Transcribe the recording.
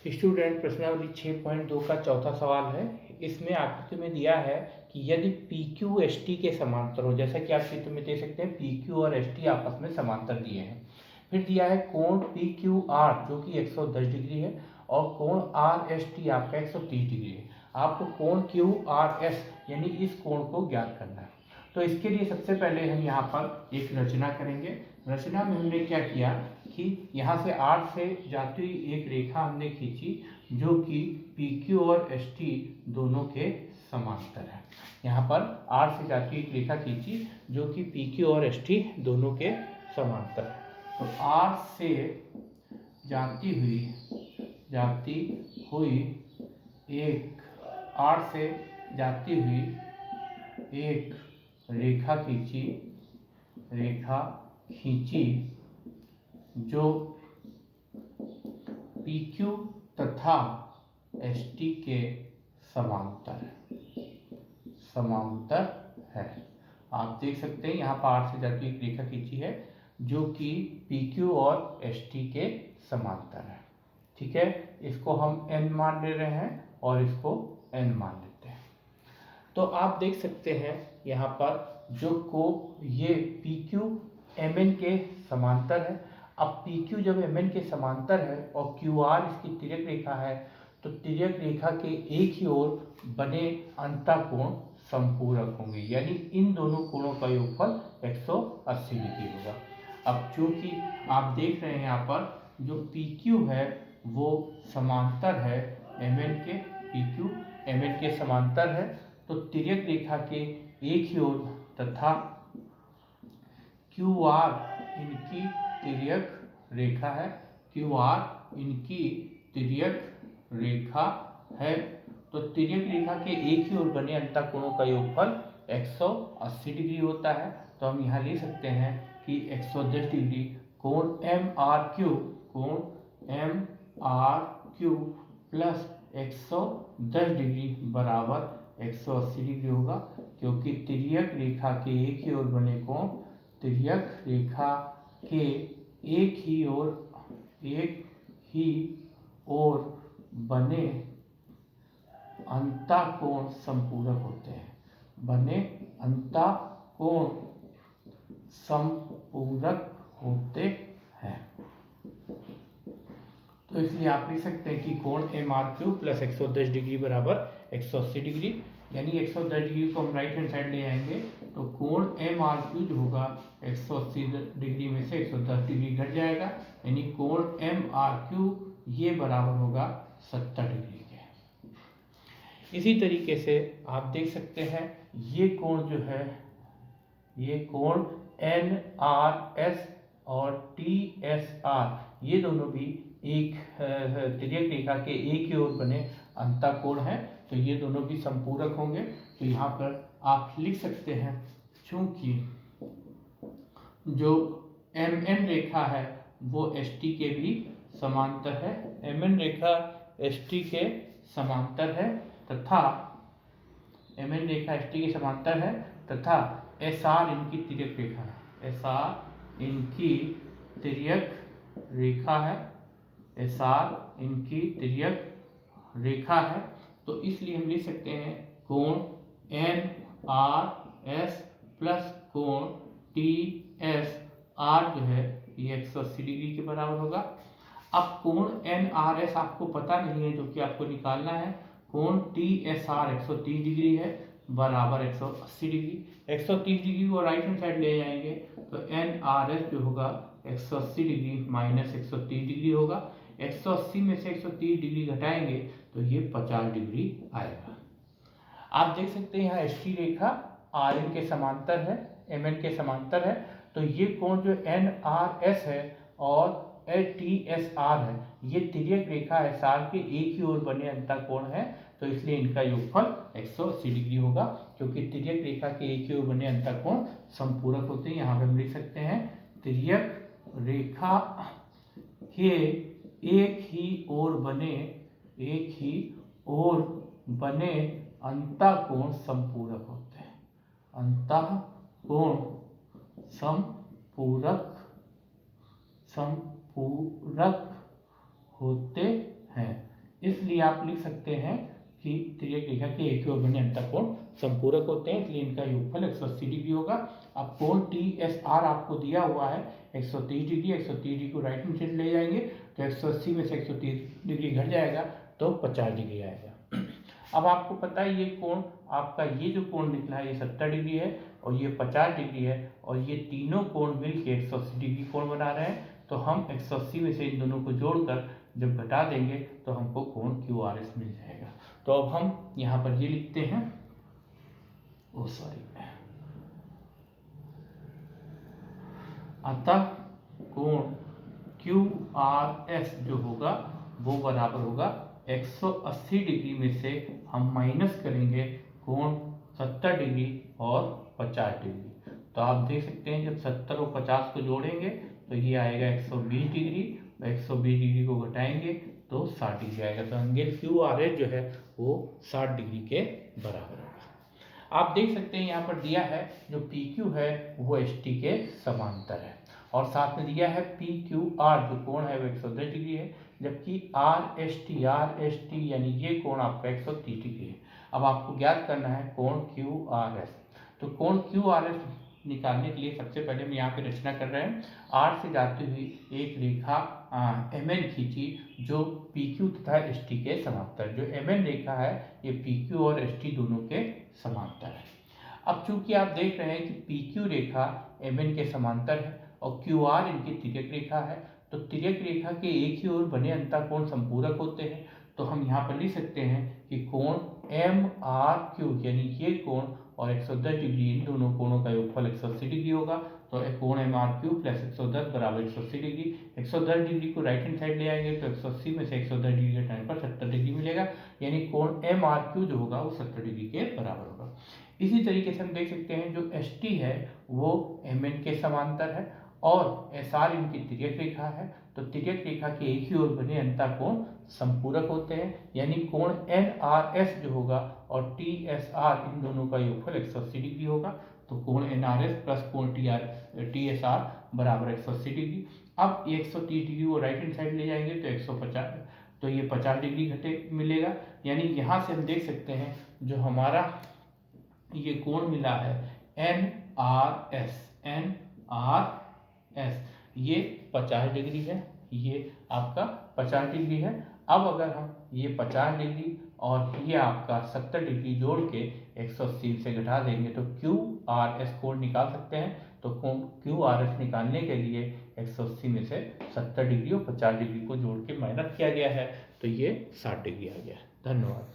Student प्रश्नावली 6.2 का चौथा सवाल है। इसमें आकृति में दिया है कि यदि पी क्यू एस टी के समांतर हो, जैसा कि आप चित्र में देख सकते हैं पी क्यू और एस टी आपस में समांतर दिए हैं। फिर दिया है कोण पी क्यू आर जो कि 110 डिग्री है और कोण आर एस टी आपका 130 डिग्री है। आपको कोण क्यू आर एस यानी इस कोण को ज्ञात करना है। तो इसके लिए सबसे पहले हम यहाँ पर एक रचना करेंगे। रचना में हमने क्या किया कि यहाँ से R से जाती हुई एक रेखा हमने खींची जो कि PQ और ST दोनों के समांतर है। यहाँ पर R से जाती हुई एक रेखा खींची जो कि PQ और ST दोनों के समांतर है। तो R से जाती हुई एक रेखा खींची जो PQ तथा ST के समांतर है। आप देख सकते हैं यहाँ पर R से जाती हुई एक रेखा खींची है जो कि PQ और ST के समांतर है। ठीक है, इसको हम n मान ले रहे हैं और इसको n मान लेते हैं। तो आप देख सकते हैं यहाँ पर ये PQ MN के समांतर है। अब PQ जब MN के समांतर है और QR इसकी तिर्यक रेखा है तो तिर्यक रेखा के एक ही ओर बने अंतःकोण समपूरक होंगे, यानी इन दोनों कोणों का योगफल 180 डिग्री होगा। अब चूंकि आप देख रहे हैं यहाँ पर जो PQ है वो समांतर है MN के, PQ MN के समांतर है, तो तिर्यक रेखा के एक ही ओर तथा QR इनकी तिर्यक रेखा है, तो तिर्यक रेखा के एक ही ओर बने अंतःकोणों का योगफल 180 डिग्री होता है। तो हम यहाँ ले सकते हैं कि 110 डिग्री कोण MRQ प्लस 110 डिग्री बराबर 180 डिग्री होगा, क्योंकि तिर्यक रेखा के एक ही ओर बने कोण बने अंतःकोण समपूरक होते हैं। तो इसलिए आप लिख सकते हैं कि कोण MRQ प्लस 110 डिग्री बराबर 180 डिग्री, यानी 110 डिग्री को हम राइट हैंड साइड ले आएंगे तो कोण MRQ जो होगा 180 डिग्री में से 110 डिग्री घट जाएगा, यानी कोण MRQ ये बराबर होगा 70 डिग्री के। इसी तरीके से आप देख सकते हैं ये कोण जो है, ये कोण NRS और TSR ये दोनों भी एक तिर्यक रेखा के एक ही ओर बने अंतःकोण हैं, तो ये दोनों भी समपूरक होंगे। तो यहाँ पर आप लिख सकते हैं चूंकि जो MN रेखा है वो ST के भी समांतर है, MN रेखा ST के समांतर है तथा SR इनकी तिर्यक रेखा है। तो इसलिए हम लिख सकते हैं कोण NRS प्लस कोण TSR जो है ये 180 डिग्री के बराबर होगा। अब कोण NRS आपको पता नहीं है, जो कि आपको निकालना है। कोण TSR 130 डिग्री है बराबर 180 डिग्री। 130 डिग्री को राइट हैंड साइड ले जाएंगे तो NRS जो होगा 180 डिग्री माइनस 130 डिग्री होगा। 180 में से 130 डिग्री घटाएंगे तो ये 50 डिग्री आएगा। आप देख सकते हैं यहाँ ST रेखा RN के समांतर है, MN के समांतर है, तो ये कोण जो NRS है और TSR है ये तिर्यक रेखा SR के एक ही ओर बने अंतःकोण है, तो इसलिए इनका योगफल 180 डिग्री होगा, क्योंकि तिर्यक रेखा के एक ही ओर बने अंतःकोण समपूरक होते हैं। यहाँ पे हम लिख सकते हैं तिर्यक रेखा के एक ही ओर बने अंतःकोण समपूरक होते हैं। समपूरक होते हैं, इसलिए आप लिख सकते हैं कि तिर्यक रेखा के एक ही और बने अंतःकोण संपूरक होते हैं, इसलिए इनका योगफल 180 डिग्री होगा। अब कोण TSR आपको दिया हुआ है 130 डिग्री, 130 डिग्री को राइट हैंड साइड ले जाएंगे तो 180 में से 130 डिग्री घट जाएगा तो 50 डिग्री आएगा। अब आपको पता है ये कोण आपका, ये जो कोण निकला है ये 70 डिग्री है और ये 50 डिग्री है और ये तीनों कोण मिलके 180 डिग्री कोण बना रहे हैं। तो हम 180 में से इन दोनों को जोड़कर जब घटा देंगे तो हमको कोण QRS मिल जाएगा। तो अब हम यहाँ पर ये लिखते हैं, अतः कोण QRS जो होगा वो बराबर होगा 180 डिग्री में से हम माइनस करेंगे कोण 70 डिग्री और 50 डिग्री। तो आप देख सकते हैं जब 70 और 50 को जोड़ेंगे तो ये आएगा 120 डिग्री, 120 डिग्री को घटाएंगे तो 60 डिग्री आएगा। तो एंगल QRS जो है वो 60 डिग्री के बराबर होगा। आप देख सकते हैं यहाँ पर दिया है जो PQ है वो ST के समांतर है और साथ में दिया है PQR जो कोण है वो 110 डिग्री है, जबकि RST यानी ये कोण आपका 130 डिग्री है। अब आपको ज्ञात करना है कोण QRS। तो कोण QRS निकालने के लिए सबसे पहले हम यहाँ पे रचना कर रहे हैं। R से जाती हुई एक रेखा MN खींची जो PQ तथा ST के समांतर। जो MN रेखा है ये PQ और ST दोनों के समांतर है। अब चूंकि आप देख रहे हैं कि PQ रेखा MN के समांतर है और QR इनकी तिर्यक रेखा है, तो तिर्यक रेखा के एक ही ओर बने अंतःकोण संपूरक होते हैं। तो हम यहाँ पर लिख सकते हैं कि कोण MRQ यानी ये कोण और 110 डिग्री इन दोनों कोणों का योगफल 180 डिग्री होगा। तो कोण MRQ प्लस 110 बराबर 180 डिग्री। 110 डिग्री को राइट हैंड साइड ले आएंगे तो 180 में से 110 डिग्री घटाने पर 70 डिग्री मिलेगा, यानी कोण MRQ जो होगा वो 70 डिग्री के बराबर होगा। इसी तरीके से हम देख सकते हैं जो ST है वो MN के समांतर है और SR इनकी तिर्यक रेखा है। तो तिर्यक रेखा के एक ही ओर बने अंतःकोण संपूरक होते हैं, यानी कोण NRS जो होगा और TSR इन दोनों का योगफल 180 डिग्री होगा। तो कोण NRS प्लस कोण TSR बराबर 180 डिग्री। अब 130 डिग्री को राइट हैंड साइड ले जाएंगे तो 150, तो ये 50 डिग्री घटे मिलेगा। यानी यहाँ से हम देख सकते हैं जो हमारा ये कोण मिला है NRS ये 50 डिग्री है, ये आपका 50 डिग्री है। अब अगर हम ये 50 डिग्री और ये आपका 70 डिग्री जोड़ के 180 से घटा देंगे तो QRS कोण निकाल सकते हैं। तो कोण QRS निकालने के लिए 180 में से 70 डिग्री और 50 डिग्री को जोड़ के माइनस किया गया है तो ये 60 डिग्री आ गया। धन्यवाद।